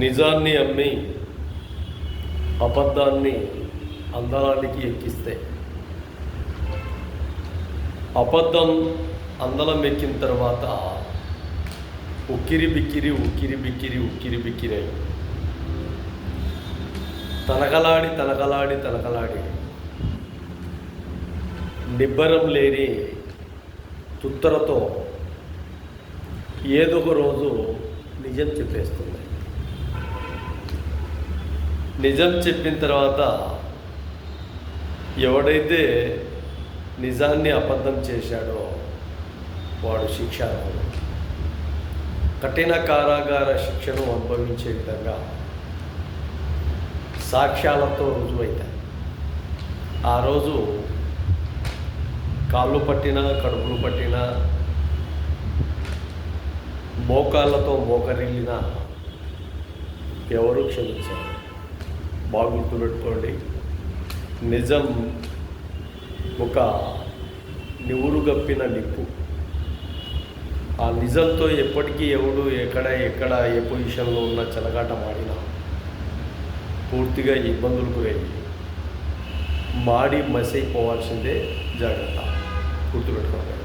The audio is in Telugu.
నిజాన్ని అమ్మి అబద్ధాన్ని అందలానికి ఎక్కిస్తే అబద్ధం అందలం ఎక్కిన తర్వాత ఉక్కిరి బిక్కిరి ఉక్కిరి బిక్కిరి ఉక్కిరి బిక్కిరి తనకలాడి తనకలాడి తనకలాడి నిబ్బరం లేని తుత్తరతో ఏదో ఒక రోజు నిజం చెప్పేస్తుంది. నిజం చెప్పిన తర్వాత ఎవడైతే నిజాన్ని అబద్ధం చేశాడో వాడు శిక్షార్హుడు. కఠిన కారాగార శిక్షను అనుభవించే విధంగా సాక్ష్యాలతో రుజువైతాయి. ఆ రోజు కాళ్ళు పట్టినా కడుపులు పట్టినా మోకాళ్ళతో మోకరిల్లినా ఎవరు క్షమించారు. బాగా గుర్తుపెట్టుకోండి, నిజం ఒక నివురుగప్పిన నిప్పు. ఆ నిజంతో ఎప్పటికీ ఎవడు ఎక్కడ ఏ పొజిషన్లో ఉన్న చెలగాటం ఆడినా పూర్తిగా ఇబ్బందులకు వెళ్ళి మాడి మసైపోవాల్సిందే. జాగ్రత్త, గుర్తుపెట్టుకోండి.